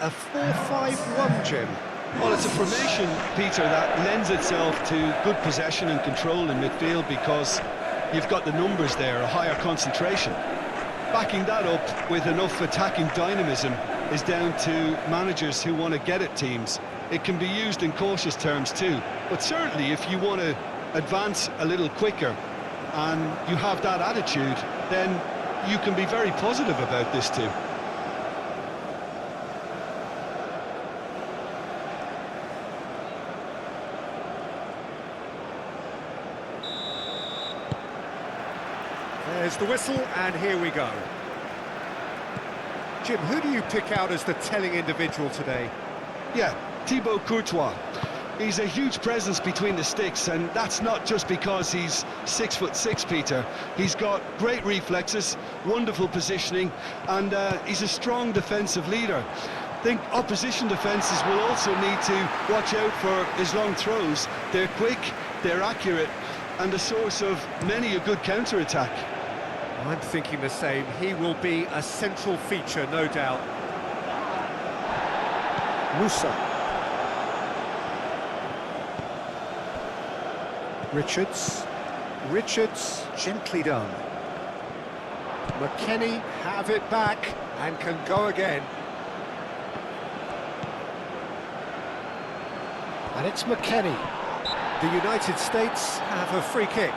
a 4-5-1, Jim? Well, it's a formation, Peter, that lends itself to good possession and control in midfield because you've got the numbers there, a higher concentration. Backing that up with enough attacking dynamism is down to managers who want to get at teams. It can be used in cautious terms too, but certainly if you want to advance a little quicker and you have that attitude, then you can be very positive about this too. There's the whistle, and here we go. Jim, who do you pick out as the telling individual today? Yeah, Thibaut Courtois. He's a huge presence between the sticks, and that's not just because he's 6'6", Peter. He's got great reflexes, wonderful positioning, and he's a strong defensive leader. I think opposition defences will also need to watch out for his long throws. They're quick, they're accurate, and a source of many a good counter-attack. I'm thinking the same. He will be a central feature, no doubt. Musa. Richards, gently done. McKennie have it back and can go again. And it's McKennie. The United States have a free kick.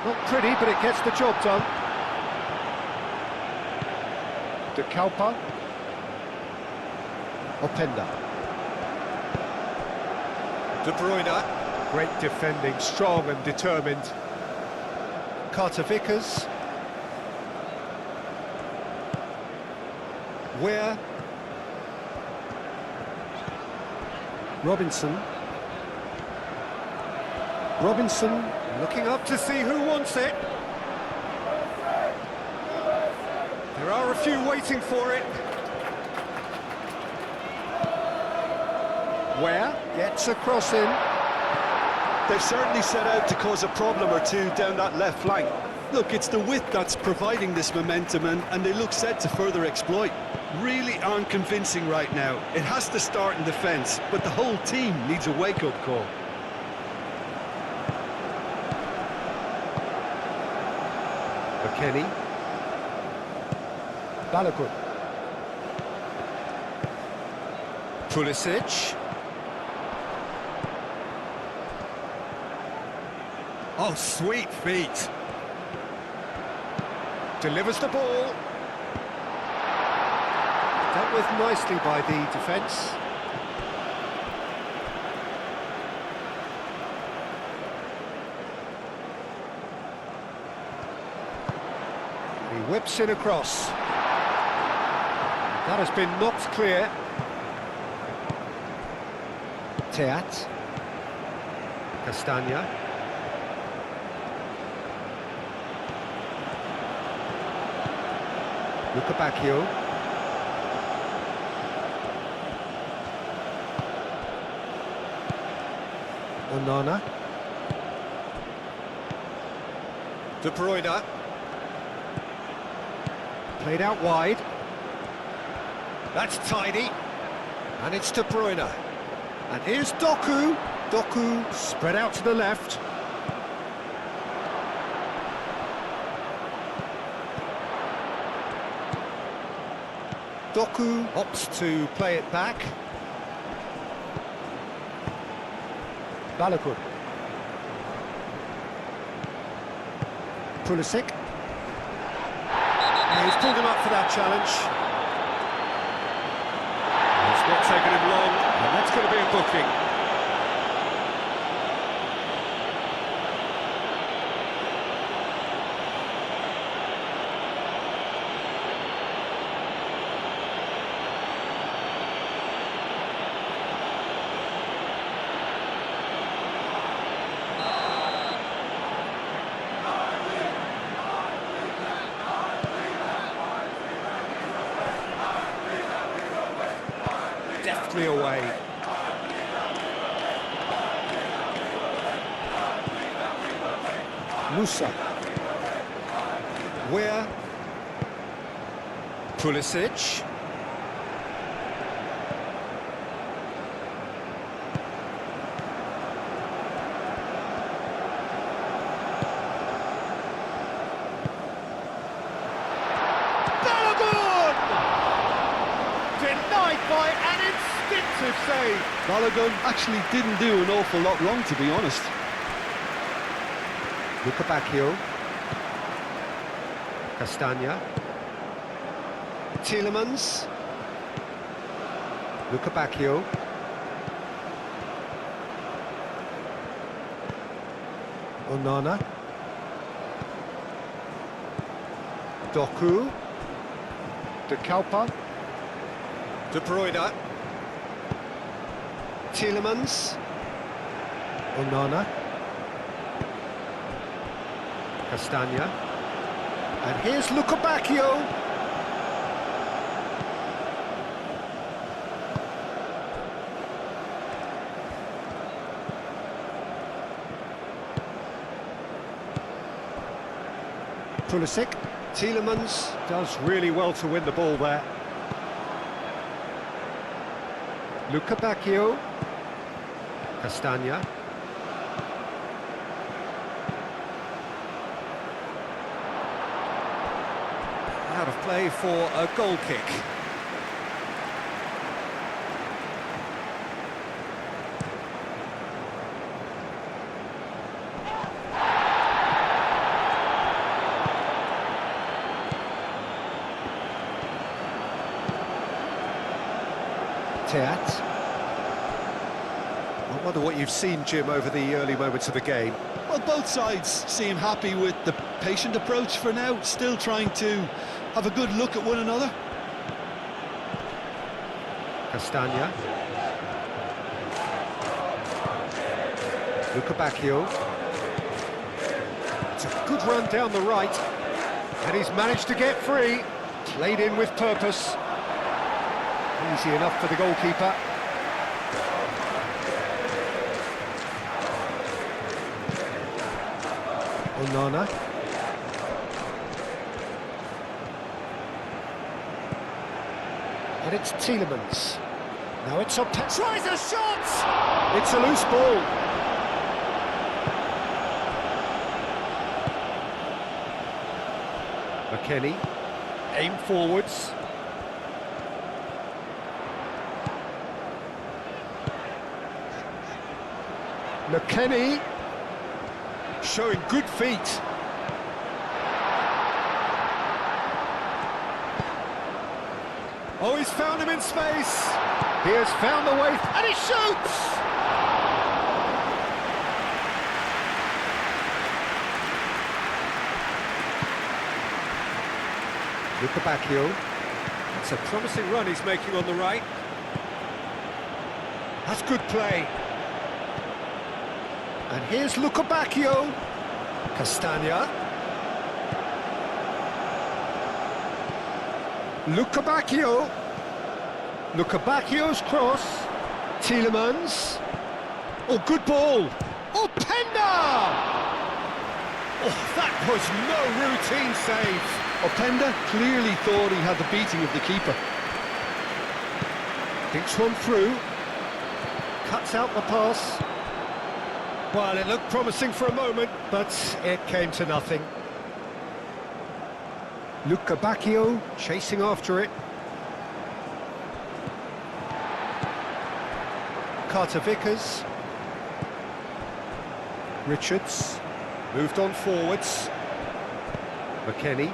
Not pretty, but it gets the job done. De Kalpa. Openda. De Bruyne. Great defending, strong and determined. Carter Vickers. Where? Robinson looking up to see who wants it. There are a few waiting for it. Where? Gets a cross in. They've certainly set out to cause a problem or two down that left flank. Look, it's the width that's providing this momentum, and they look set to further exploit. Really aren't convincing right now. It has to start in defence, but the whole team needs a wake-up call. McKennie. Balogun. Pulisic. Oh, sweet feet. Delivers the ball. Dealt with nicely by the defence. He whips it across. That has been knocked clear. Teat. Castagna. Luca Bacchio. Onana. De Bruyne. Played out wide. That's tidy. And it's De Bruyne. And here's Doku. Doku spread out to the left. Doku opts to play it back. Balogun. Pulisic. He's pulled him up for that challenge. It's not taken him long, and that's going to be a booking. softly away. Musa. Where? Pulisic. Denied by an instinctive save. Balogun actually didn't do an awful lot wrong, to be honest. Luca Bacchio. Castagna. Tielemans. Luca Bacchio. Onana. Doku. De Kalpa. De Bruyne. Tielemans. Onana. Castagna. And here's Luca Bacchio. Pulisic. Tielemans does really well to win the ball there. Luca Bacchio. Castagna. Out of play for a goal kick. Teat. I wonder what you've seen, Jim, over the early moments of the game. Well, both sides seem happy with the patient approach for now, still trying to have a good look at one another. Castagna. Luca Bacchio. It's a good run down the right, and he's managed to get free. Played in with purpose. Easy enough for the goalkeeper. Onana. And it's Tielemans. Now it's up. Tries a shot! It's a loose ball. McKennie. Aim forwards. McKennie. Showing good feet. Oh, he's found him in space. He has found the way, and he shoots! Luca Bacchio. That's a promising run he's making on the right. That's good play. And here's Luca Bacchio. Castagna. Luca Bacchio. Luca Bacchio's cross. Tielemans. Oh, good ball. Oh, Penda! Oh, that was no routine save. Openda clearly thought he had the beating of the keeper. Thinks one through. Cuts out the pass. Well, it looked promising for a moment, but it came to nothing. Luca Bacchio chasing after it. Carter Vickers. Richards. Moved on forwards. McKennie.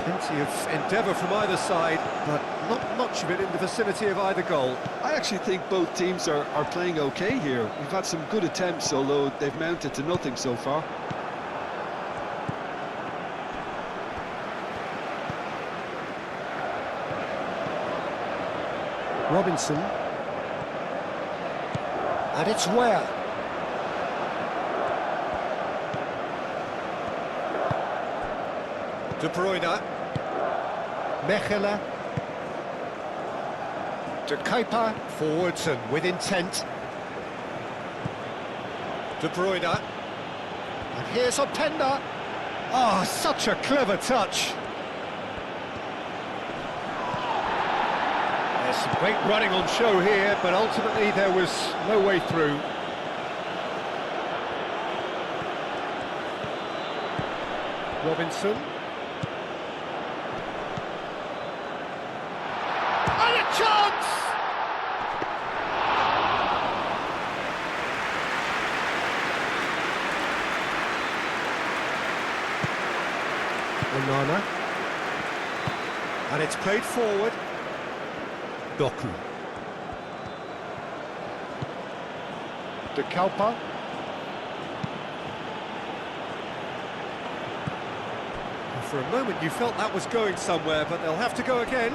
Plenty of endeavour from either side, but not much of it in the vicinity of either goal. I actually think both teams are playing okay here. We've had some good attempts, although they've mounted to nothing so far. Robinson. And it's Ware. De Bruyne. Mechelen. De Kuiper, forwards and with intent. De Bruyne. And here's Openda. Oh, such a clever touch. There's some great running on show here, but ultimately there was no way through. Robinson. And a chance! Onana. And it's played forward. Doku. De Kuiper. For a moment you felt that was going somewhere, but they'll have to go again.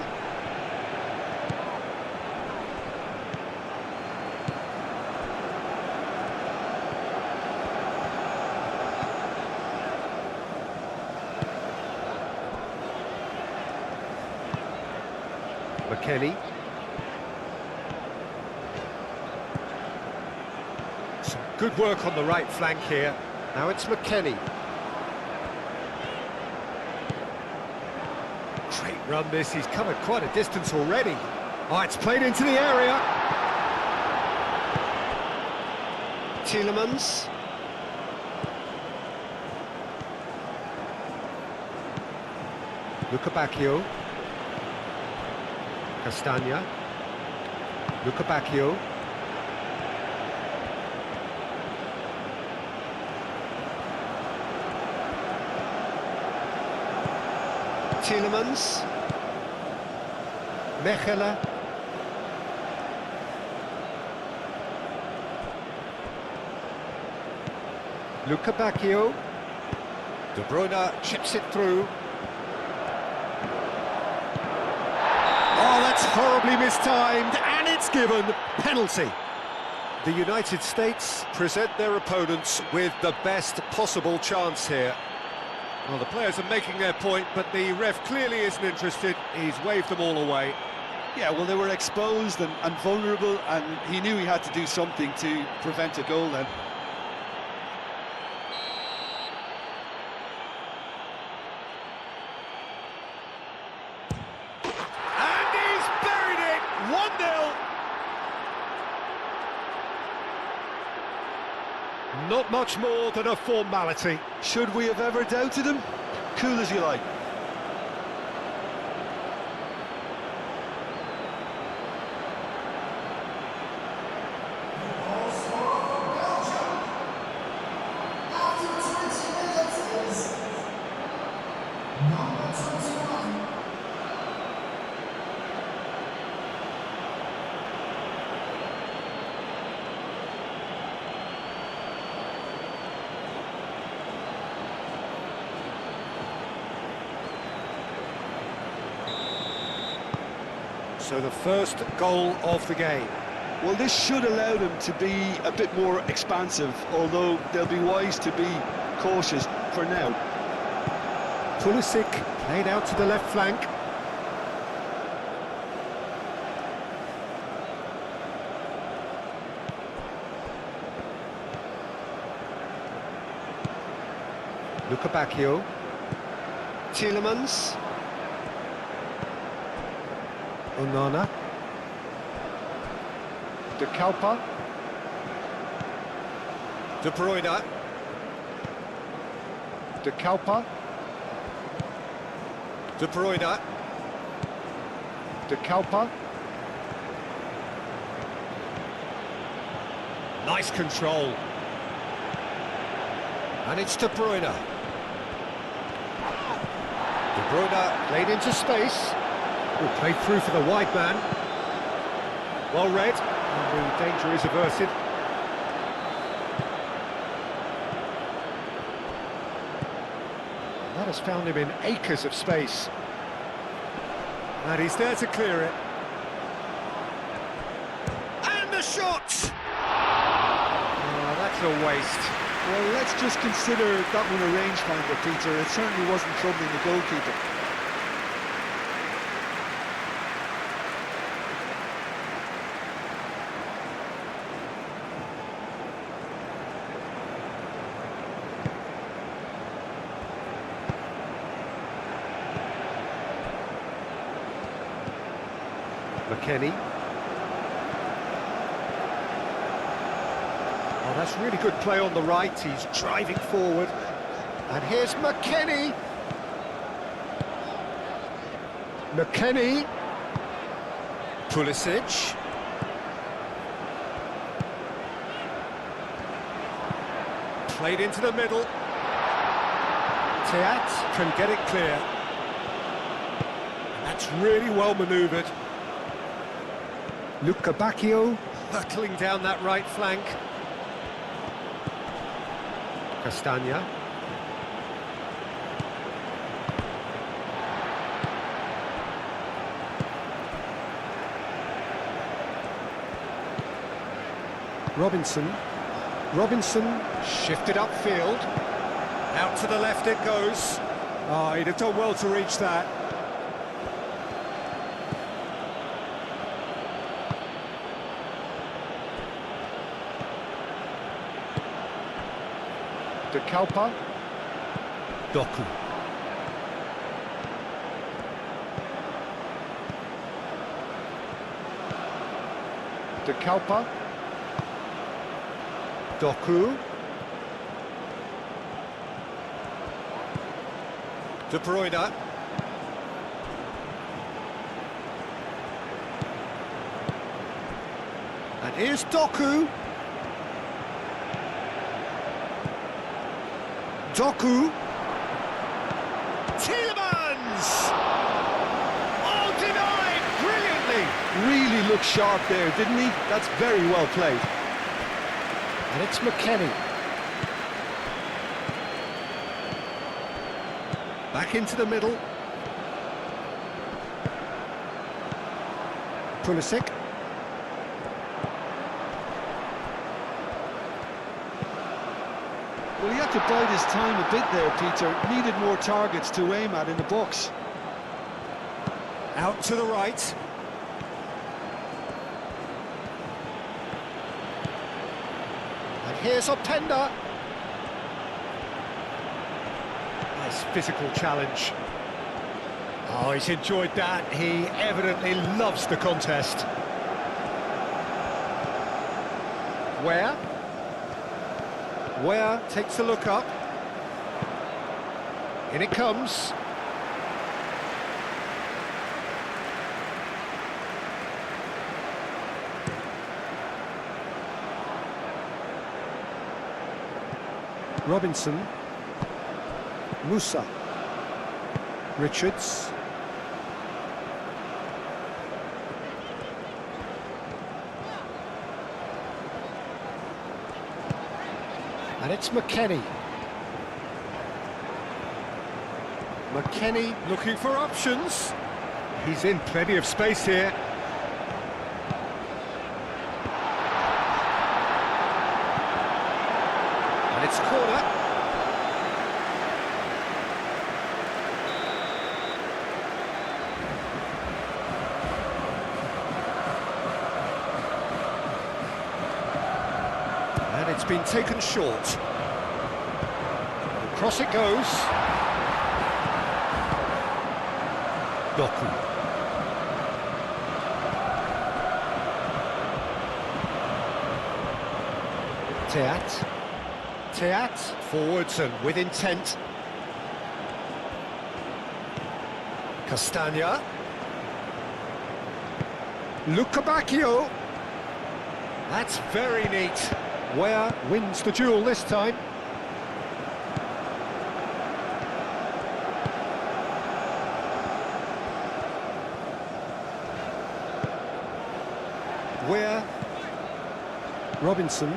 McKennie. Some good work on the right flank here. Now it's McKennie. Great run this, he's covered quite a distance already. Oh, it's played into the area. Tielemans. Luca Bacchio. Castagna. Luca Bacchio. Tielemans. Mechelen. Luca Bacchio. De Bruyne chips it through. Oh, that's horribly mistimed, and it's given penalty. The United States present their opponents with the best possible chance here. Well, the players are making their point, but the ref clearly isn't interested. He's waved them all away. Yeah, well, they were exposed and vulnerable, and he knew he had to do something to prevent a goal then. And he's buried it! 1-0. Not much more than a formality. Should we have ever doubted him? Cool as you like. So the first goal of the game. Well, this should allow them to be a bit more expansive, although they'll be wise to be cautious for now. Pulisic played out to the left flank. Luca Bacchio. Tielemans. Onana. De Kuiper. De Bruyne. De Kuiper. De Bruyne. De Kuiper. Nice control. And it's De Bruyne. De Bruyne played into space. Oh, played through for the wide man. Well read, and the danger is averted. That has found him in acres of space. And he's there to clear it. And the shot! Oh, that's a waste. Well, let's just consider that one a rangefinder, Peter. It certainly wasn't troubling the goalkeeper. McKennie. Oh, that's really good play on the right. He's driving forward. And here's McKennie. McKennie. Pulisic. Played into the middle. Teat can get it clear. And that's really well manoeuvred. Luca Bacchio hurtling down that right flank. Castagna. Robinson shifted upfield. Out to the left it goes. Oh, he'd have done well to reach that. De Kalpa. Doku. De Kalpa. Doku. De Bruyne. And here's Doku. Doku. Tielemans! Oh, denied brilliantly! Really looked sharp there, didn't he? That's very well played. And it's McKennie. Back into the middle. Pulisic. Well, he had to bide his time a bit there, Peter. Needed more targets to aim at in the box. Out to the right. And here's Openda. Nice physical challenge. Oh, he's enjoyed that. He evidently loves the contest. Where takes a look up. In it comes. Robinson. Musa. Richards. And it's McKennie. McKennie looking for options. He's in plenty of space here. And it's corner. And it's been taken short. Across it goes. Doku. Teat forwards and with intent. Castagna. Luca Bacchio. That's very neat. Where wins the duel this time. Where Robinson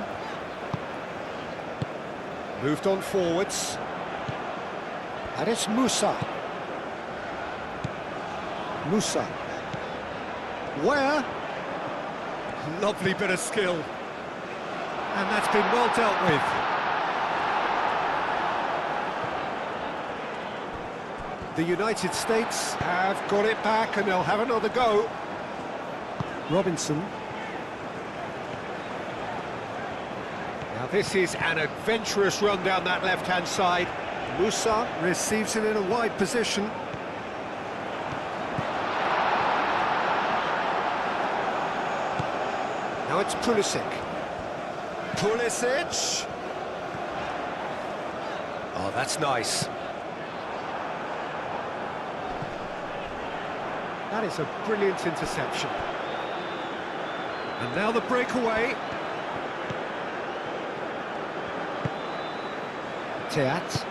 moved on forwards, and it's Musa. Where lovely bit of skill, and that's been well dealt with. The United States have got it back and they'll have another go. Robinson. Now this is an adventurous run down that left-hand side. Musa receives it in a wide position. Now it's Pulisic. Pulisic! Oh, that's nice. That is a brilliant interception. And now the breakaway. Teat.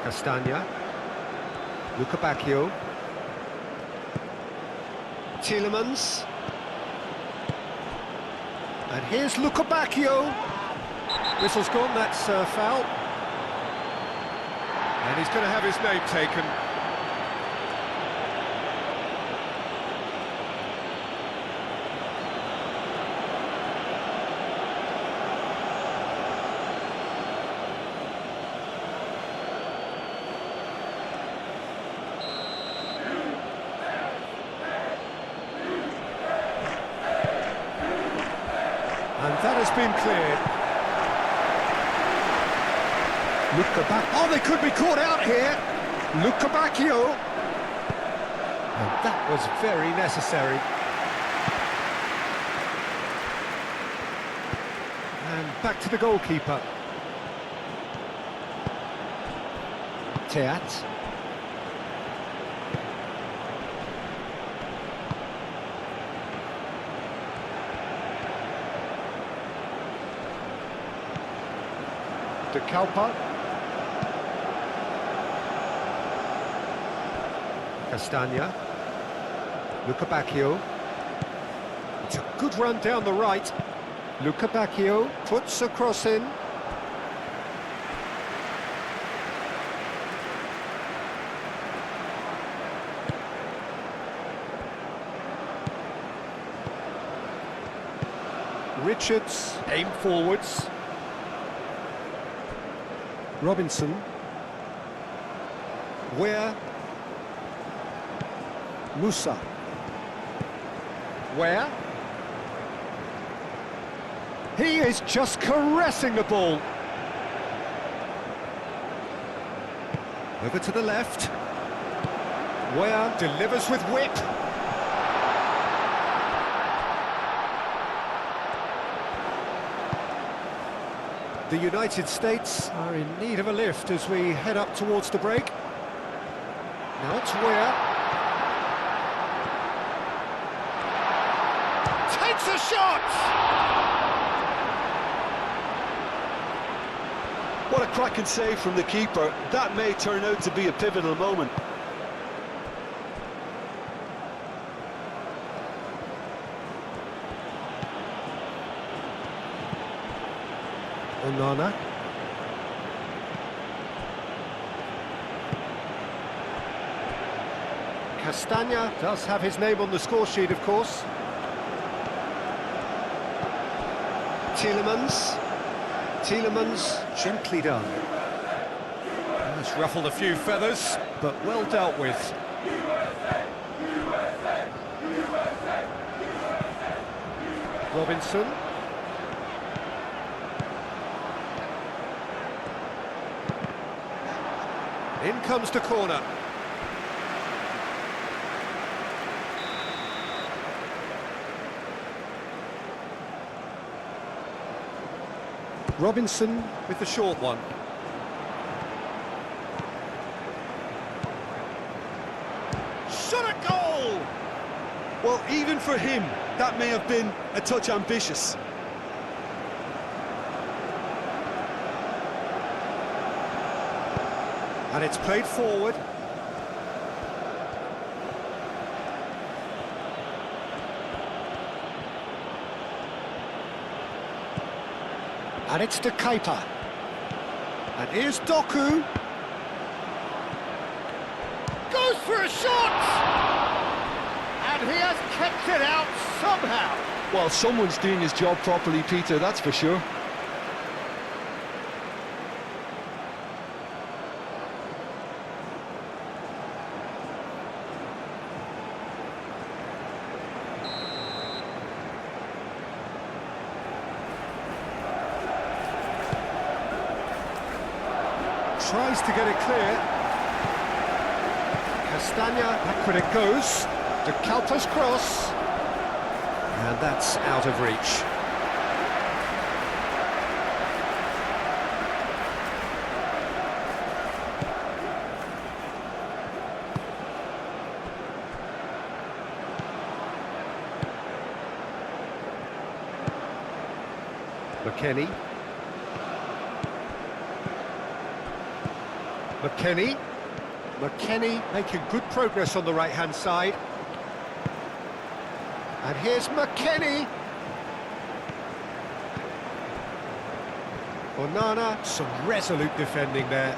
Castagna. Luca Bacchio. Tielemans. And here's Luca Bacchio. Whistle's gone, that's foul. And he's going to have his name taken. And that has been cleared. Luca Bacchio. Oh, they could be caught out here. Luca Bacchio. And that was very necessary. And back to the goalkeeper. Teat. De Kalpa. Castagna. Luca Bacchio. It's a good run down the right. Luca Bacchio puts a cross in. Richards aim forwards. Robinson. Where? Musa. Where? He is just caressing the ball. Over to the left. Where delivers with whip. The United States are in need of a lift as we head up towards the break. Now it's Where. Takes a shot! What a cracking save from the keeper. That may turn out to be a pivotal moment. Onana. Castagna does have his name on the score sheet, of course. Tielemans. Tielemans, gently done. It's ruffled a few feathers, but well dealt with. Robinson. In comes the corner. Robinson with the short one. Shot a goal! Well, even for him, that may have been a touch ambitious. And it's played forward. And it's De Kuiper. And here's Doku. Goes for a shot! And he has kept it out somehow. Well, someone's doing his job properly, Peter, that's for sure. Tries to get it clear. Castagna, backward it goes. De Kalpa's cross. And that's out of reach. McKennie. McKennie making good progress on the right-hand side. And here's McKennie. Onana, some resolute defending there.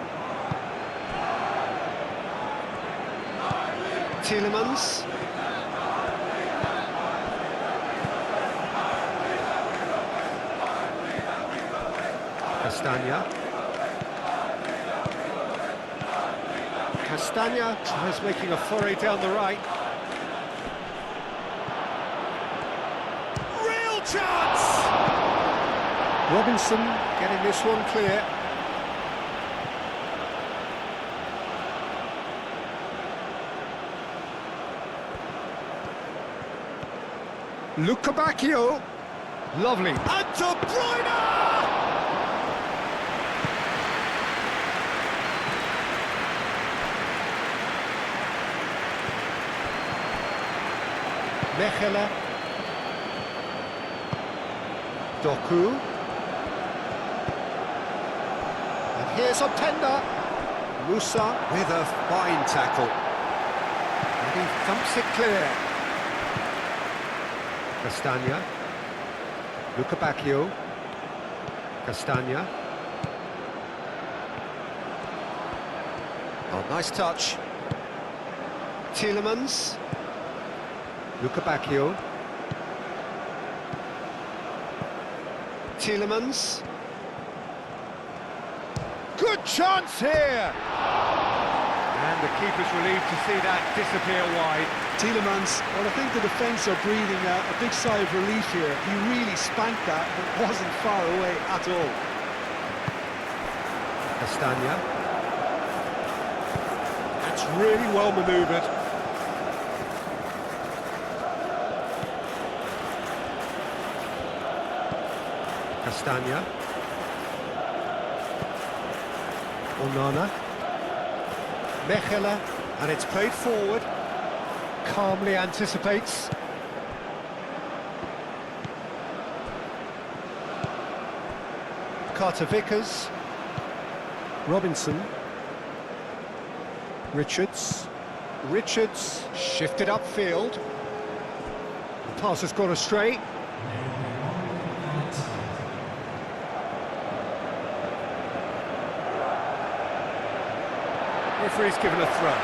Tielemans. Castagna tries making a foray down the right. Real chance! Robinson getting this one clear. Lukebakio. Lovely. And De Bruyne! Mechelen. Doku. And here's Openda. Musa with a fine tackle. And he thumps it clear. Castagna. Lukebakio. Castagna. Oh, nice touch. Tielemans. Lukebakio. Tielemans. Good chance here! And the keeper's relieved to see that disappear wide. Tielemans, well, I think the defence are breathing a big sigh of relief here. He really spanked that, but wasn't far away at all. Castagna. That's really well manoeuvred. Castagna. Onana. Mechelen, and it's played forward. Calmly anticipates. Carter Vickers. Robinson. Richards. Richards shifted upfield. The pass has gone astray. Referee's given a throw.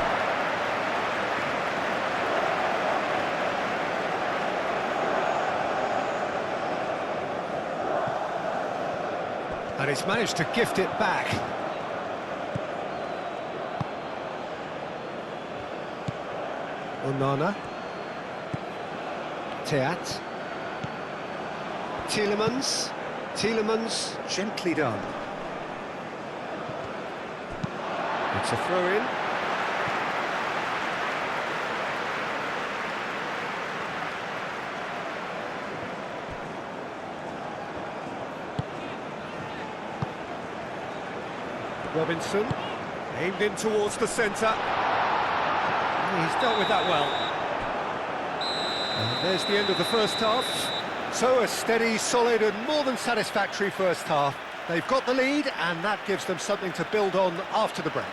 And he's managed to gift it back. Onana. Teat. Tielemans. Tielemans, gently done. It's a throw-in. Robinson, aimed in towards the centre. He's dealt with that well. And there's the end of the first half. So a steady, solid and more than satisfactory first half. They've got the lead and that gives them something to build on after the break.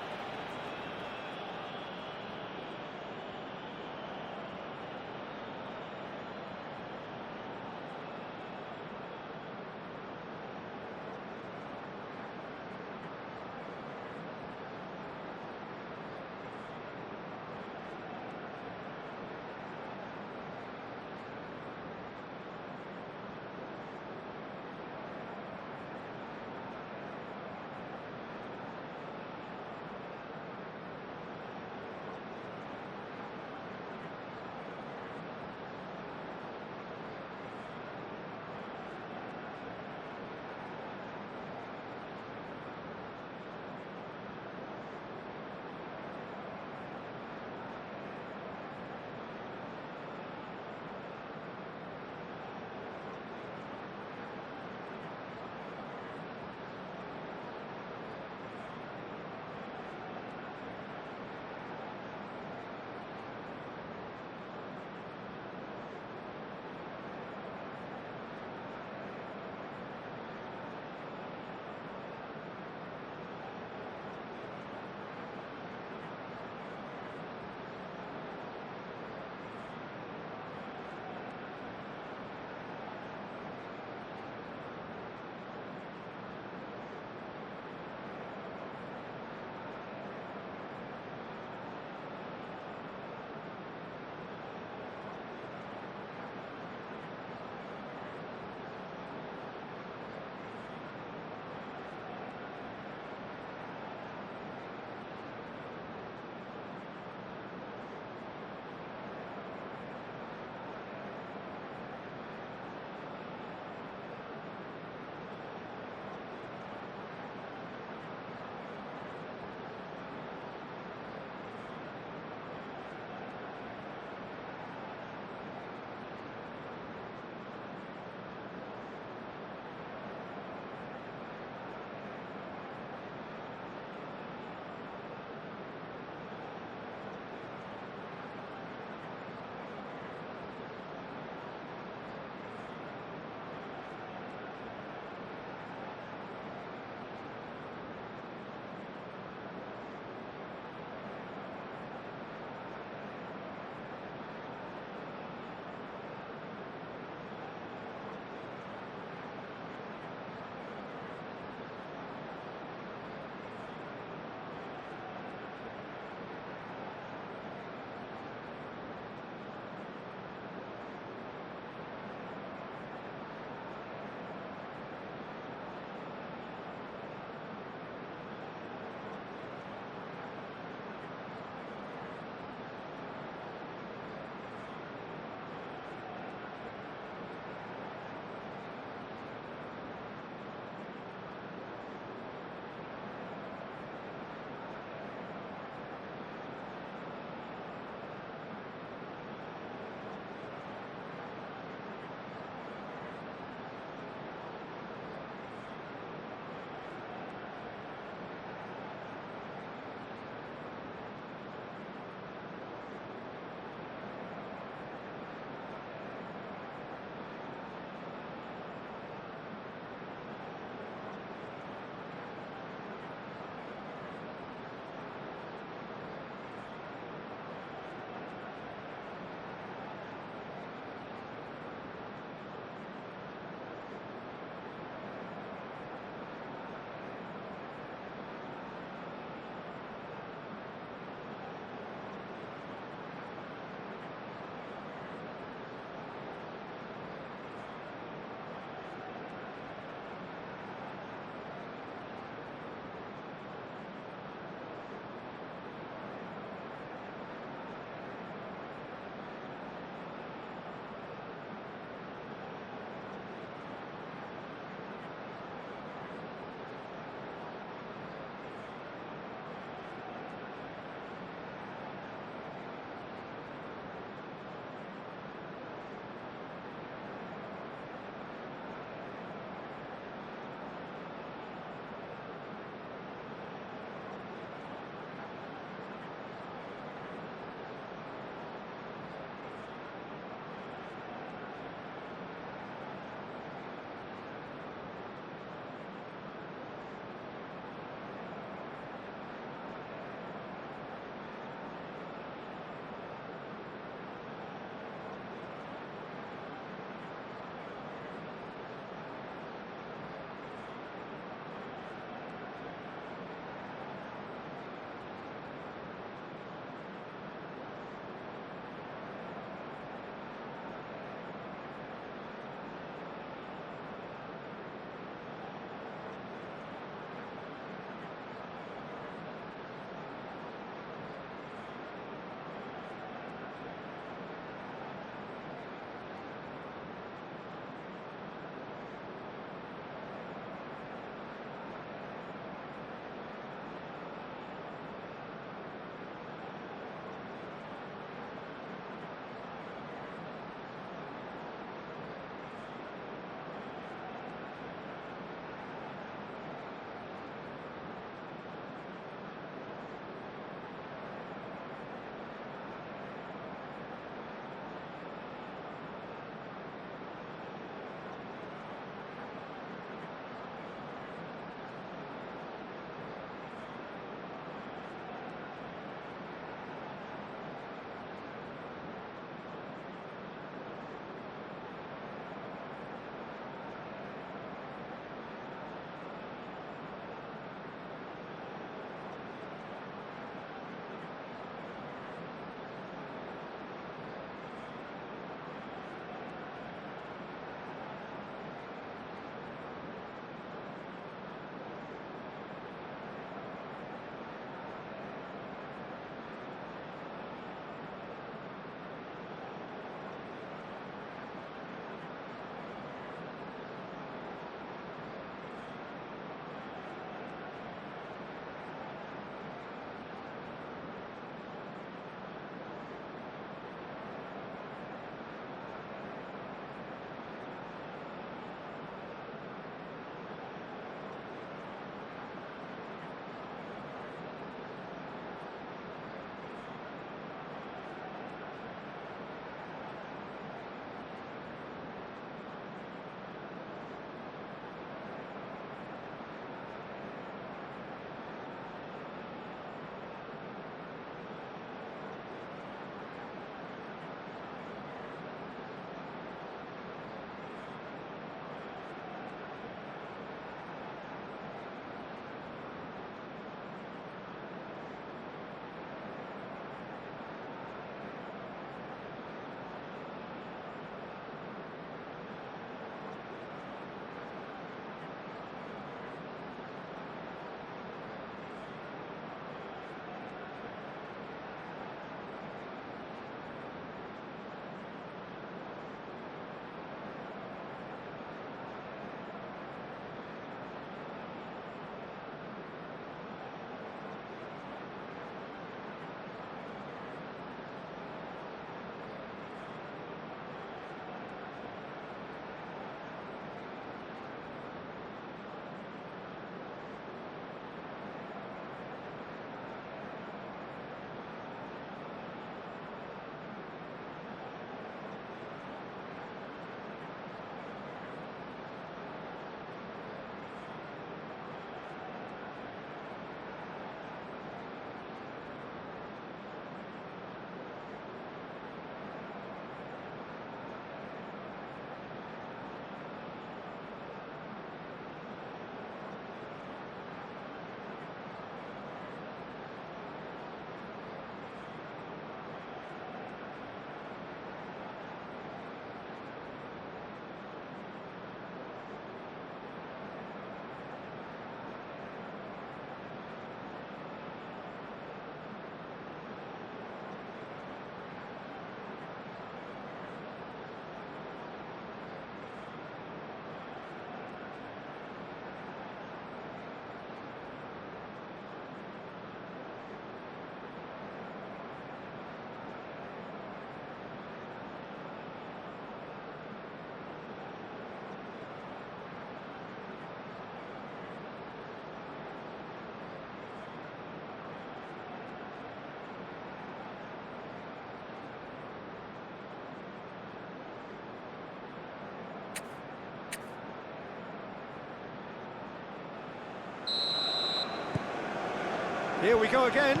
Here we go again.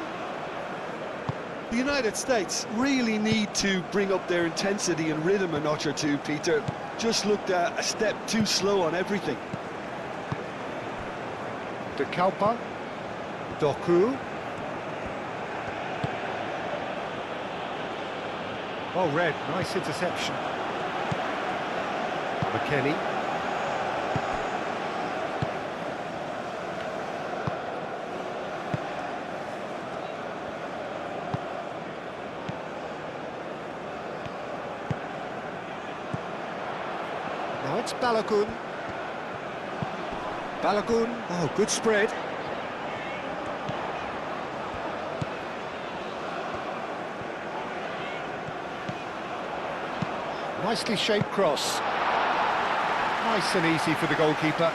The United States really need to bring up their intensity and rhythm a notch or two, Peter. Just looked a step too slow on everything. De Kalpa. Doku. Oh, Red, nice interception. McKennie. Now it's Balogun. Balogun, oh, good spread. Nicely shaped cross. Nice and easy for the goalkeeper.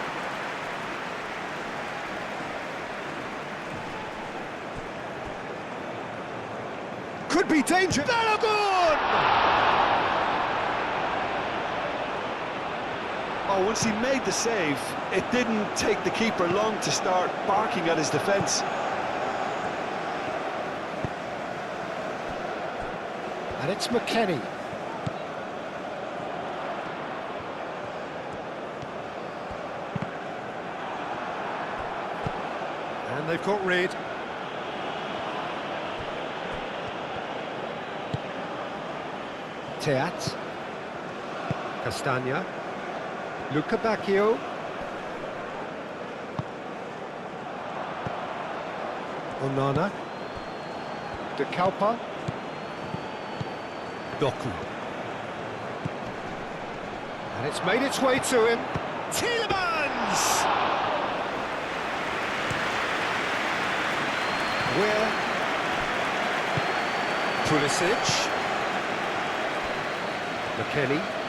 Could be danger. Balogun! Oh, once he made the save, it didn't take the keeper long to start barking at his defence. And it's McKennie. And they've got Reid. Teat. Castagna. Luca Bacchio. Onana. De Kalpa. Doku. And it's made its way to him. Tielemans! Where? Pulisic. McKennie.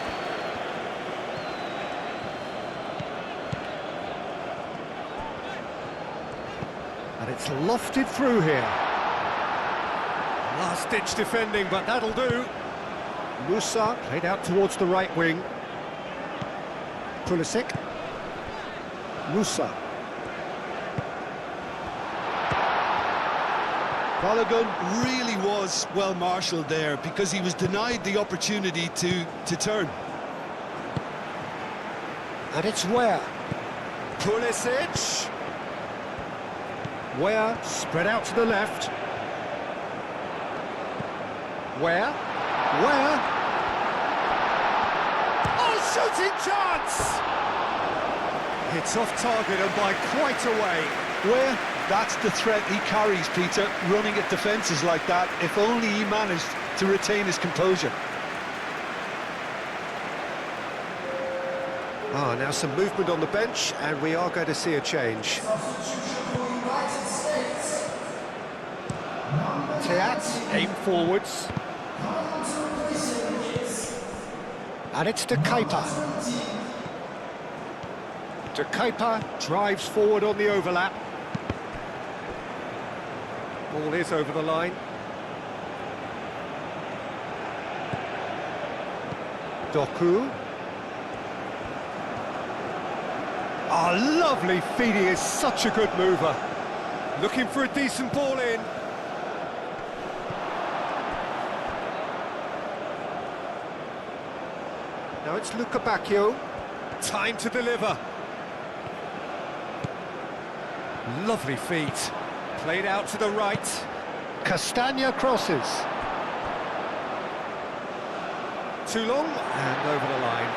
And it's lofted through here. Last-ditch defending, but that'll do. Musa played out towards the right wing. Pulisic. Musa. Balogun really was well marshalled there because he was denied the opportunity to turn. And it's Where? Pulisic. Where? Spread out to the left. Where? Where? Oh, shooting chance! It's off target and by quite a way. Where? That's the threat he carries, Peter, running at defences like that, if only he managed to retain his composure. Ah, now some movement on the bench, and we are going to see a change. Teat, aim forwards. And it's De Keeper. De Keeper drives forward on the overlap. Ball is over the line. Doku. Oh, lovely feed. He is such a good mover. Looking for a decent ball in. Now it's Luca Bacchio. Time to deliver. Lovely feet. Played out to the right. Castagna crosses. Too long and over the line.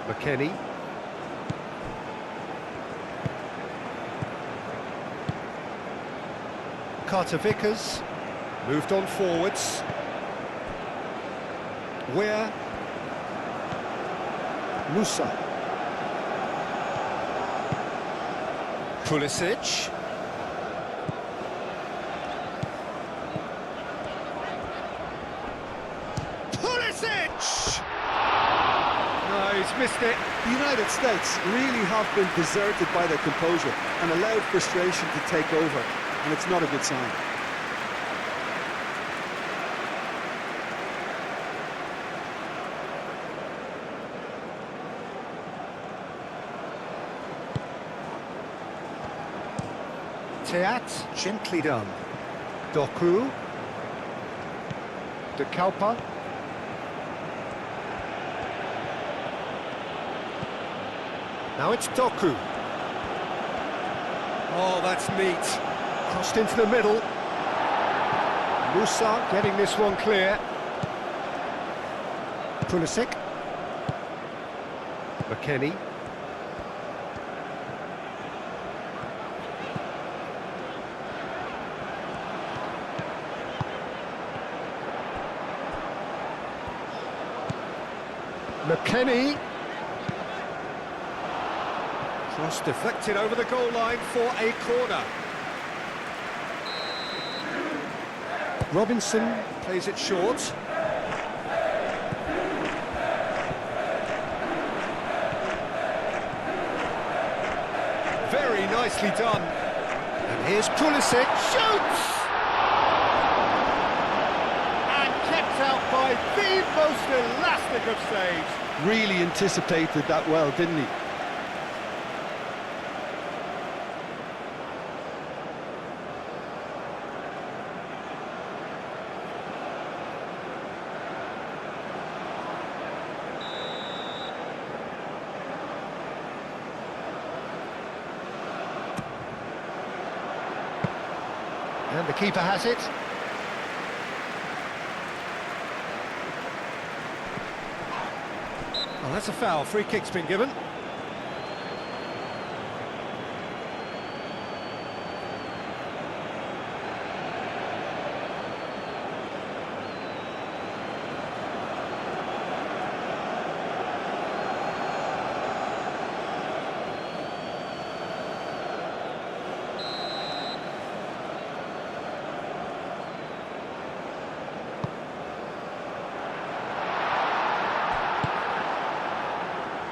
McKennie. Carter Vickers moved on forwards. Where? Musa. Pulisic. Pulisic! No, he's missed it. The United States really have been deserted by their composure and allowed frustration to take over, and it's not a good sign. Teat, gently done. Doku. De Kalpa. Now it's Doku. Oh, that's neat. Crossed into the middle. Musa getting this one clear. Pulisic. McKennie. McKennie. Cross deflected over the goal line for a corner. Robinson plays it short. Very nicely done. And here's Pulisic, shoots! And kept out by the most elastic of saves. Really anticipated that well, didn't he? And the keeper has it. Well, that's a foul. Free kick's been given.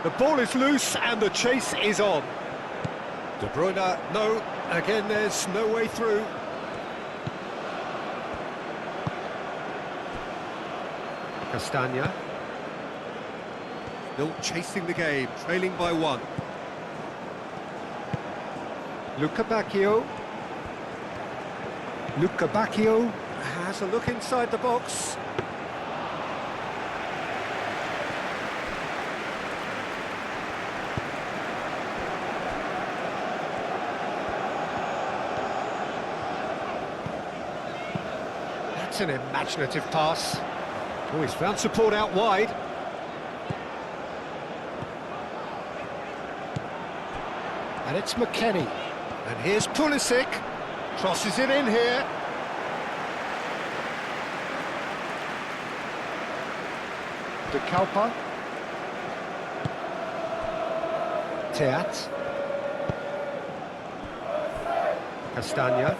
The ball is loose and the chase is on. De Bruyne, no. Again, there's no way through. Castagna. Still chasing the game, trailing by one. Luca Bacchio. Luca Bacchio has a look inside the box. That's an imaginative pass. Oh, he's found support out wide. And it's McKennie. And here's Pulisic. Crosses it in here. De Kalpa. Teat. Castagna.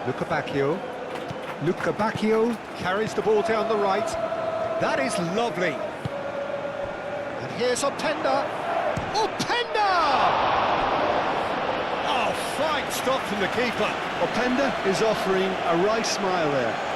Luca Bacchio. Luca Bacchio carries the ball down the right. That is lovely. And here's Openda. Openda! Oh, fine stop from the keeper. Openda is offering a wry smile there.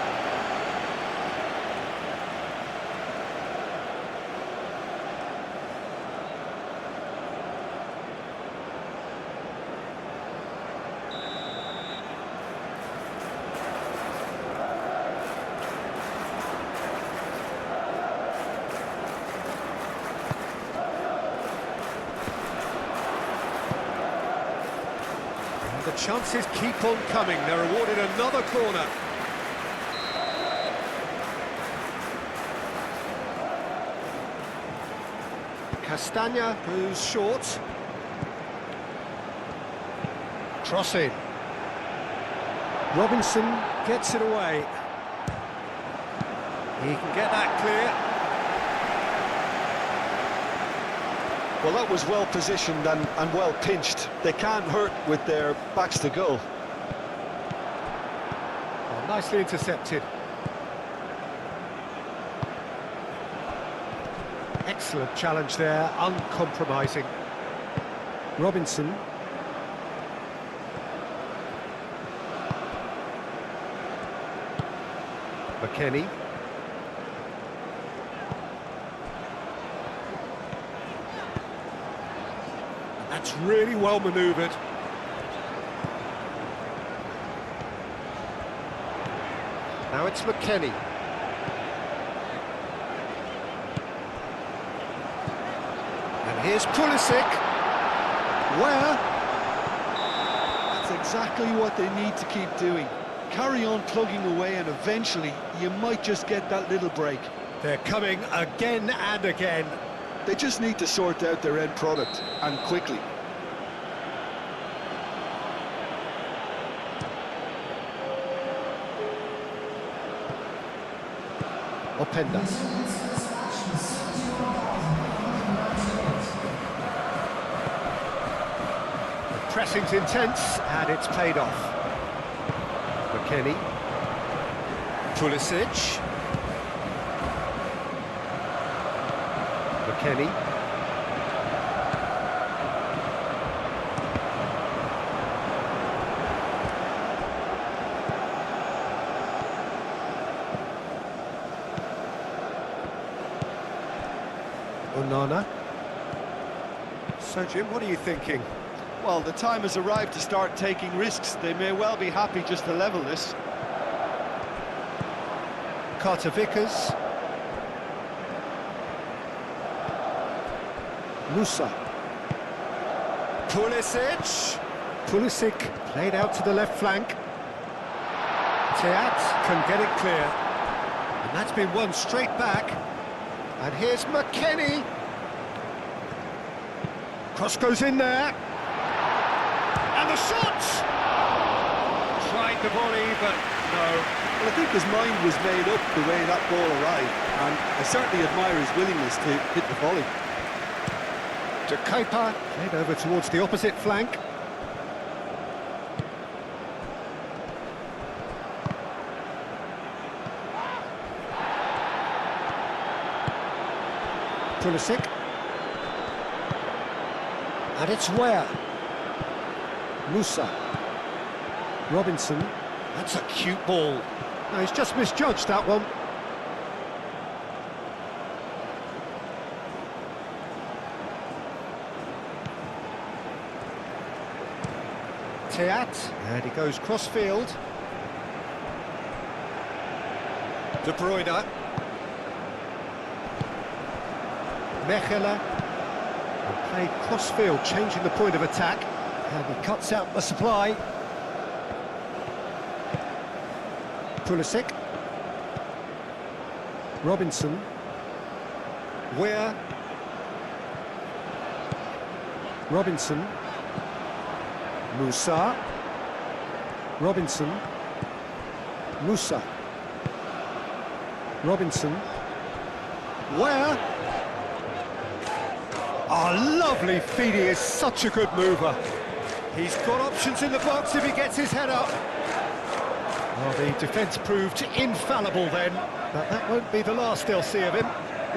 The chances keep on coming. They're awarded another corner. Castagna goes short. Cross in. Robinson gets it away. He can get that clear. Well, that was well positioned and well pinched. They can't hurt with their backs to goal. Oh, nicely intercepted. Excellent challenge there, uncompromising. Robinson. McKennie. That's really well manoeuvred. Now it's McKennie. And here's Pulisic. Where? That's exactly what they need to keep doing. Carry on plugging away and eventually you might just get that little break. They're coming again and again. They just need to sort out their end product, and quickly. Openda. The pressing's intense and it's paid off. McKennie. Pulisic. McKennie. Onana. So Jim, what are you thinking? Well, the time has arrived to start taking risks. They may well be happy just to level this. Carter Vickers. Musa. Pulisic. Pulisic played out to the left flank. Teat can get it clear. And that's been won straight back. And here's McKennie. Cross goes in there. And the shot! Tried the volley, but no. Well, I think his mind was made up the way that ball arrived, and I certainly admire his willingness to hit the volley. To Kepa, played over towards the opposite flank. Pulisic. And it's where? Musa. Robinson. That's a cute ball. No, he's just misjudged that one. Teat, and he goes cross-field. De Bruyne. Mechelen. And played cross-field, changing the point of attack. And he cuts out the supply. Pulisic. Robinson. Weir. Robinson. Musa. Robinson. Musa. Robinson. Where? Oh, lovely feed. He is such a good mover. He's got options in the box if he gets his head up. Well, the defence proved infallible then, but that won't be the last they'll see of him.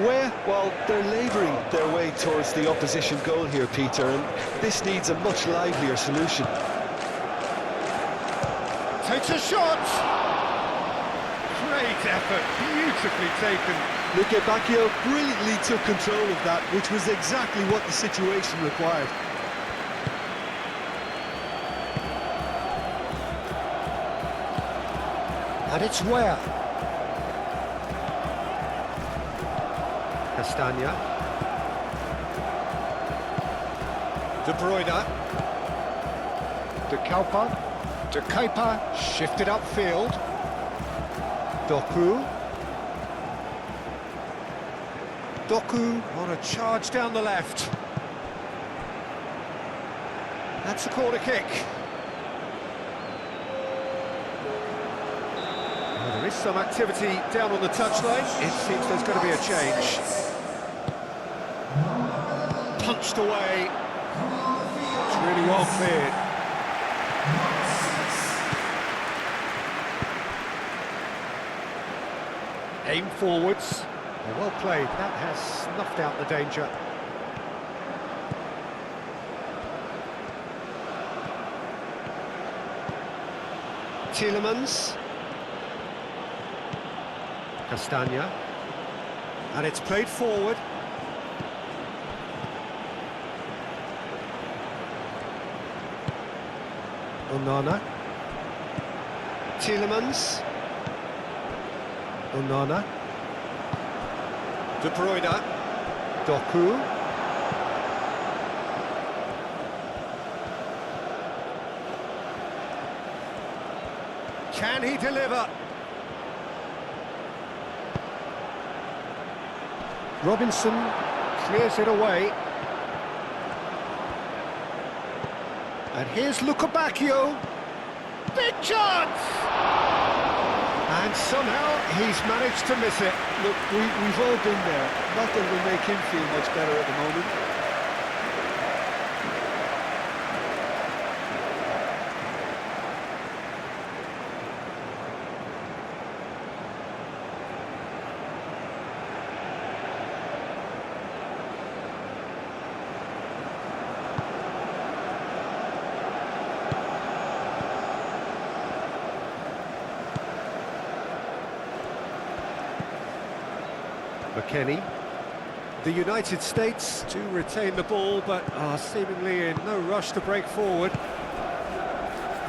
Where? Well, they're labouring their way towards the opposition goal here, Peter, and this needs a much livelier solution. Takes a shot! Great effort, beautifully taken. Luque Bacchio brilliantly took control of that, which was exactly what the situation required. And it's where? Castagna. De Bruyne. De Kepa, shifted upfield. Doku. Doku on a charge down the left. That's a corner kick. Well, there is some activity down on the touchline. It seems there's going to be a change. Punched away. It's really well cleared. Aim forwards. Well played. That has snuffed out the danger. Tielemans. Castagna. And it's played forward. Onana. Tielemans. Onana. De Bruyne. Doku. Can he deliver? Robinson clears it away. And here's Lukebakio. Big chance! And somehow he's managed to miss it. Look, we've all been there. Not that it will make him feel much better at the moment. McKennie. The United States do retain the ball, but are seemingly in no rush to break forward.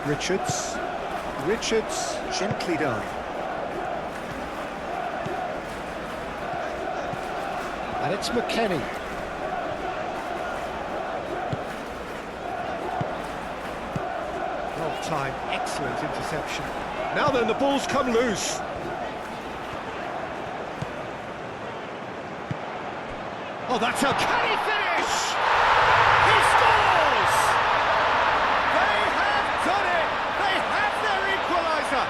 Richards. Richards gently done. And it's McKennie. Well timed, excellent interception. Now then, the ball's come loose. Oh, that's a... Can he finish? He scores! They have done it! They have their equaliser!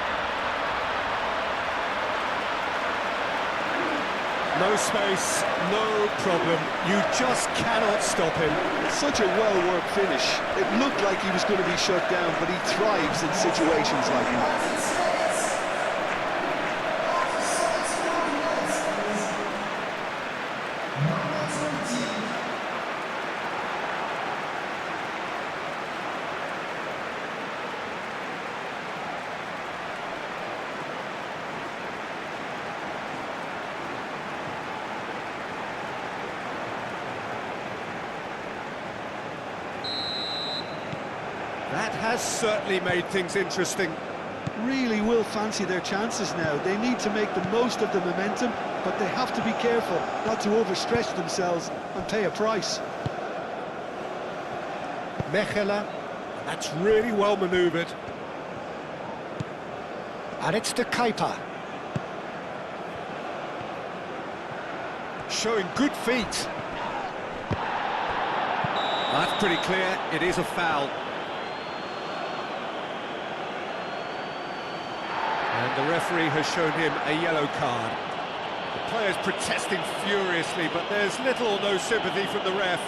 No space, no problem. You just cannot stop him. Such a well-worked finish. It looked like he was going to be shut down, but he thrives in situations like that. That has certainly made things interesting. Really will fancy their chances now. They need to make the most of the momentum, but they have to be careful not to overstretch themselves and pay a price. Mechela, that's really well manoeuvred. And it's De Kuiper. Showing good feet. That's pretty clear, it is a foul. And the referee has shown him a yellow card. The player's protesting furiously, but there's little or no sympathy from the ref.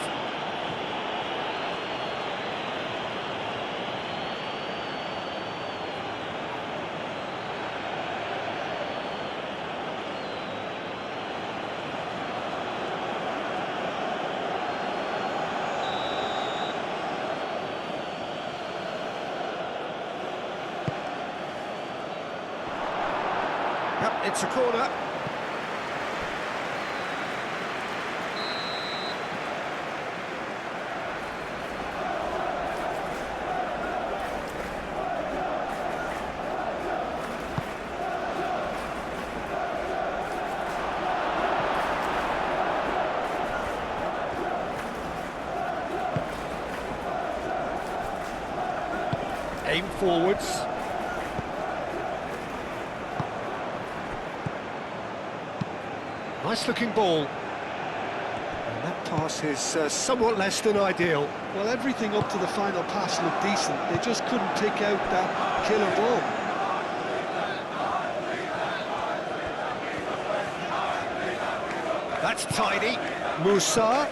Yep, it's a corner. Aim forwards. Nice looking ball. And that pass is somewhat less than ideal. Well, everything up to the final pass looked decent. They just couldn't pick out that killer ball. That's tidy. Moussa.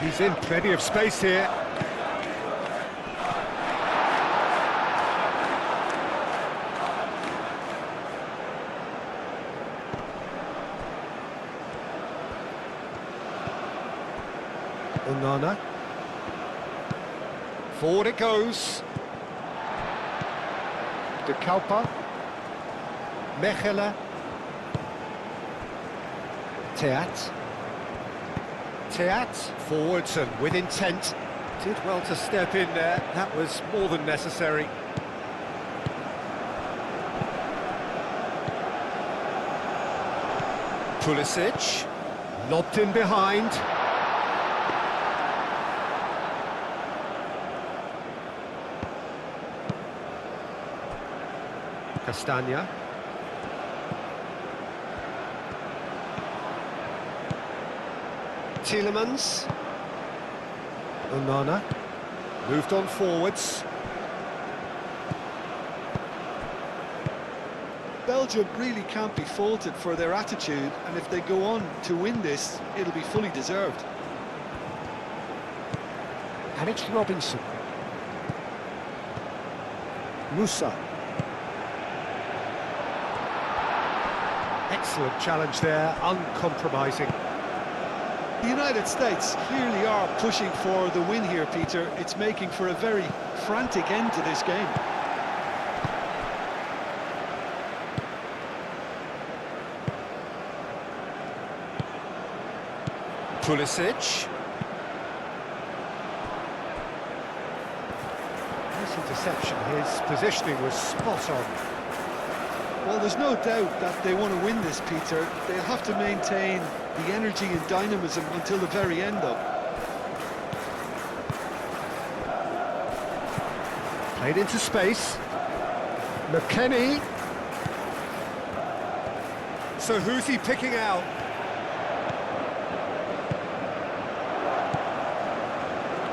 He's in plenty of space here. Onana. Forward it goes. De Kuiper. Mechela. Theat. Theat. Forwards and with intent. Did well to step in there. That was more than necessary. Pulisic, lobbed in behind. Castagna. Tielemans. Onana. Moved on forwards. Belgium really can't be faulted for their attitude, and if they go on to win this, it'll be fully deserved. And it's Robinson. Musa. Excellent challenge there, uncompromising. The United States clearly are pushing for the win here, Peter. It's making for a very frantic end to this game. Pulisic. Nice interception, his positioning was spot on. Well, there's no doubt that they want to win this, Peter. They'll have to maintain the energy and dynamism until the very end, though. Played into space. McKennie. So who's he picking out?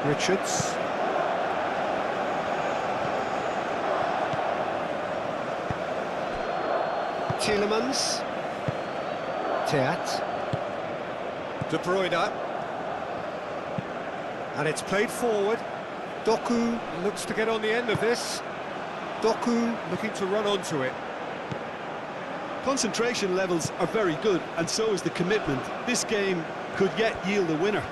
Richards. Tielemans. Teat. De Bruyne. And it's played forward. Doku looks to get on the end of this. Doku looking to run onto it. Concentration levels are very good, and so is the commitment. This game could yet yield a winner.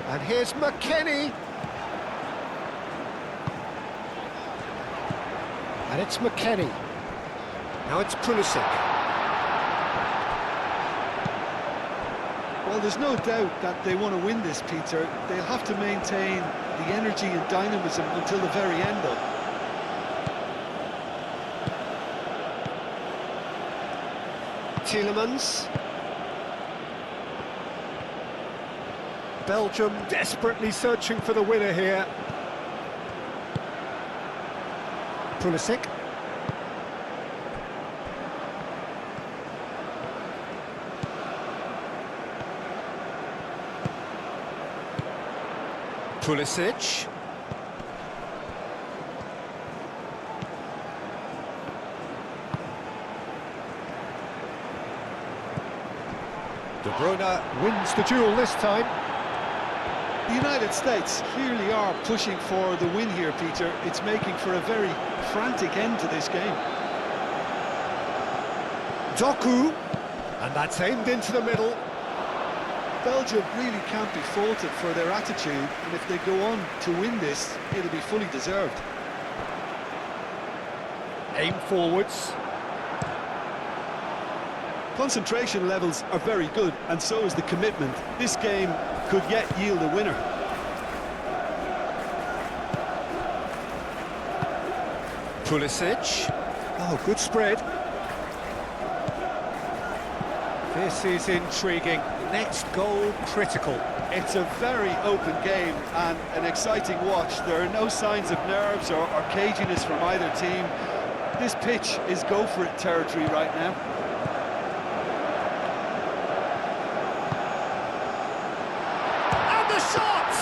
And here's McKennie. And it's McKennie. Now it's Pulisic. Well, there's no doubt that they want to win this, Peter. They'll have to maintain the energy and dynamism until the very end, though. Tielemans. Belgium desperately searching for the winner here. Pulisic. Pulisic. De Bruyne wins the duel this time. The United States clearly are pushing for the win here, Peter. It's making for a very frantic end to this game. Doku, and that's aimed into the middle. Belgium really can't be faulted for their attitude, and if they go on to win this, it'll be fully deserved. Aim forwards. Concentration levels are very good, and so is the commitment. This game could yet yield a winner. Pulisic. Oh, good spread. This is intriguing. Next goal critical. It's a very open game and an exciting watch. There are no signs of nerves or caginess from either team. This pitch is go-for-it territory right now. And the shot!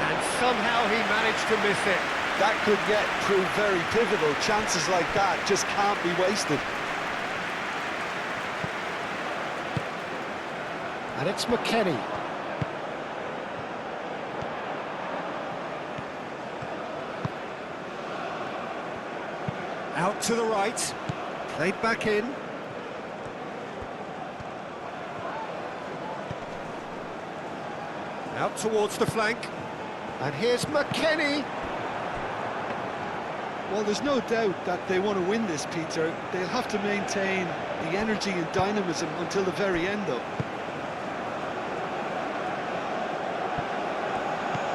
And somehow he managed to miss it. That could yet prove very pivotal. Chances like that just can't be wasted. And it's McKennie. Out to the right. Played back in. Out towards the flank. And here's McKennie. Well, there's no doubt that they want to win this, Peter. They'll have to maintain the energy and dynamism until the very end, though.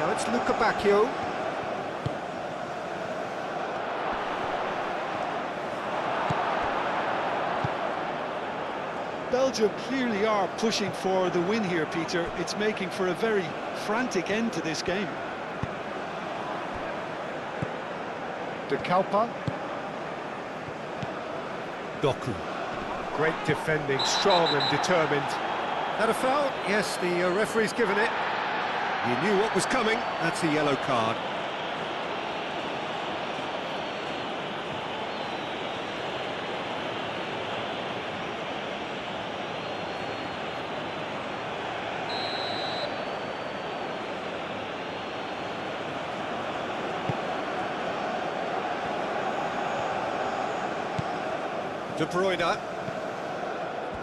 Now it's Luca Bacchio. Belgium clearly are pushing for the win here, Peter. It's making for a very frantic end to this game. De Kalpa. Doku. Great defending, strong and determined. That a foul? Yes, the referee's given it. He knew what was coming. That's a yellow card. De Bruyne.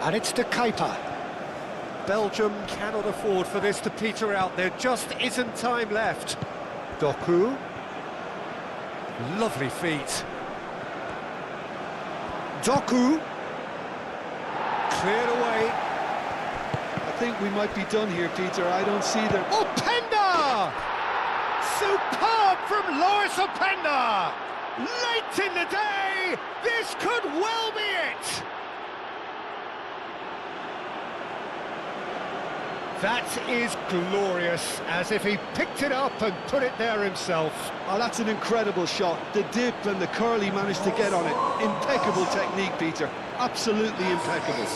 And it's De Kuiper. Belgium cannot afford for this to peter out. There just isn't time left. Doku. Lovely feet. Doku. Cleared away. I think we might be done here, Peter. I don't see the... Openda! Superb from Loris Openda! Late in the day, this could well be it! That is glorious, as if he picked it up and put it there himself. Oh, that's an incredible shot. The dip and the curl he managed to get on it. Impeccable technique, Peter. Absolutely impeccable.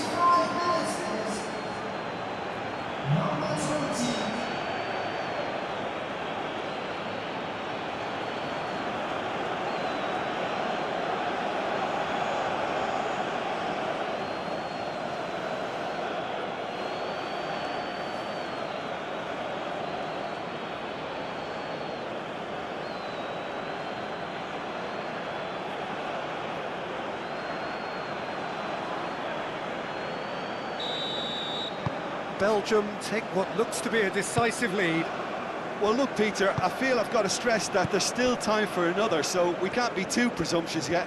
Belgium take what looks to be a decisive lead. Well, look, Peter, I feel I've got to stress that there's still time for another, so we can't be too presumptuous yet.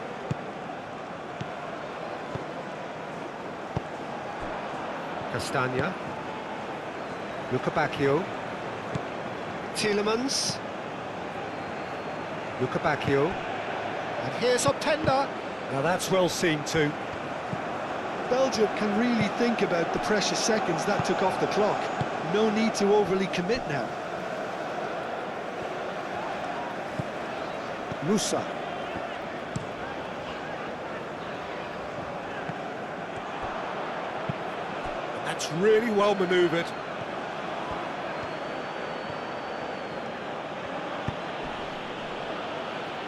Castagna. Luca Bacchio. Tielemans. Luca Bacchio. And here's Openda. Now that's well seen too. Belgium can really think about the precious seconds that took off the clock. No need to overly commit now. Musa. That's really well manoeuvred.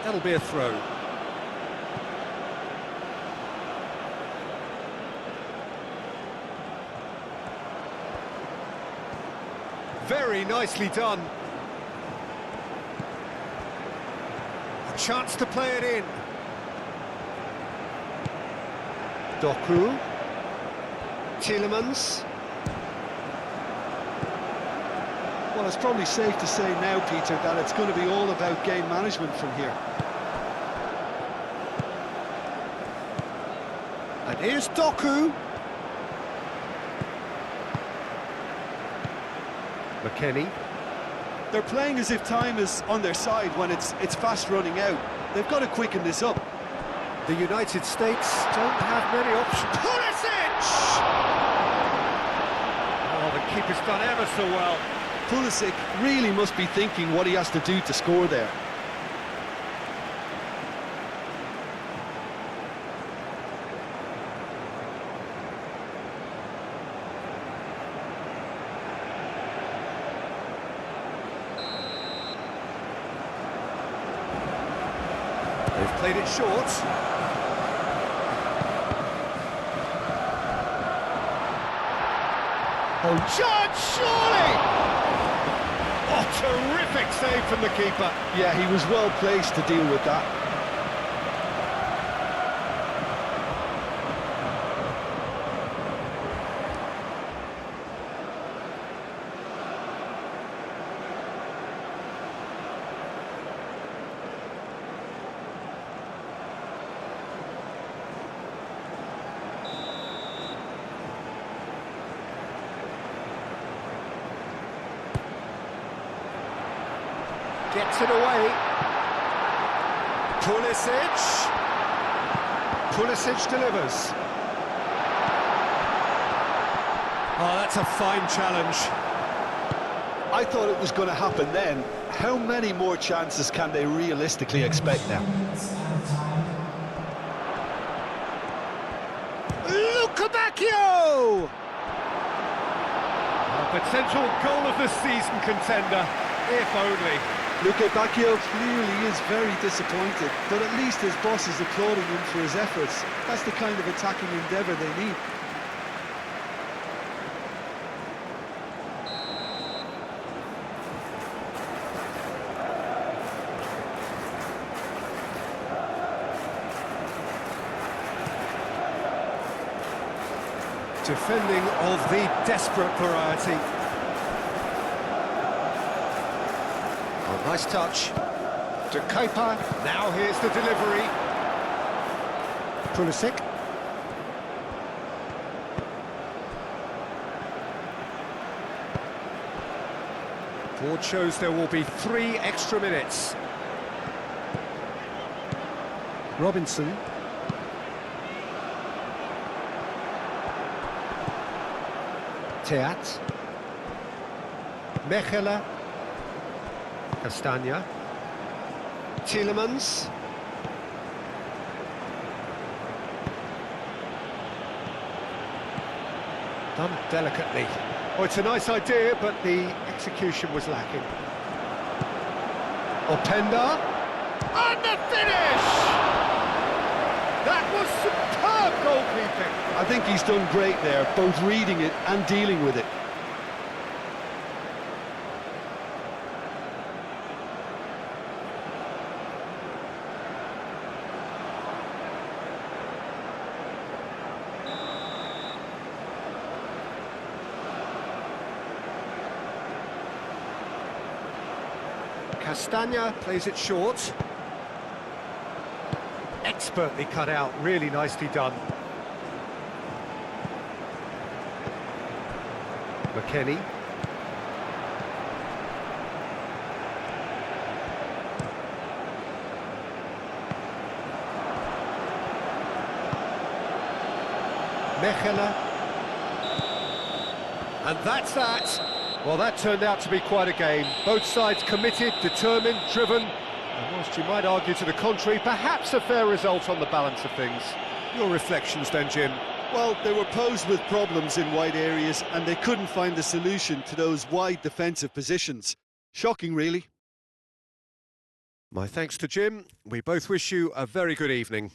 That'll be a throw. Very nicely done. A chance to play it in. Doku. Tielemans. Well, it's probably safe to say now, Peter, that it's going to be all about game management from here. And here's Doku. McKennie. They're playing as if time is on their side when it's fast running out. They've got to quicken this up. The United States don't have many options. Pulisic! Oh, the keeper's done ever so well. Pulisic really must be thinking what he has to do to score there. They've played it short. Oh, Judge, surely! Oh, terrific save from the keeper. Yeah, he was well placed to deal with that. Gets it away. Pulisic. Pulisic delivers. Oh, that's a fine challenge. I thought it was going to happen then. How many more chances can they realistically expect now? Bacchio! A potential goal of the season contender, if only. Luca Bacchio clearly is very disappointed, but at least his boss is applauding him for his efforts. That's the kind of attacking endeavour they need. Defending of the desperate variety. Oh, nice touch. De Kuiper. Now here's the delivery. Pulisic. Board shows there will be 3 extra minutes. Robinson. Teat. Mechelen. Castagna. Tielemans. Done delicately. Oh, it's a nice idea, but the execution was lacking. Openda. And the finish! That was superb goalkeeping. I think he's done great there, both reading it and dealing with it. Castagna plays it short. Expertly cut out, really nicely done. McKennie. Mechelen. And that's that. Well, that turned out to be quite a game. Both sides committed, determined, driven. And whilst you might argue to the contrary, perhaps a fair result on the balance of things. Your reflections then, Jim? Well, they were posed with problems in wide areas and they couldn't find the solution to those wide defensive positions. Shocking, really. My thanks to Jim. We both wish you a very good evening.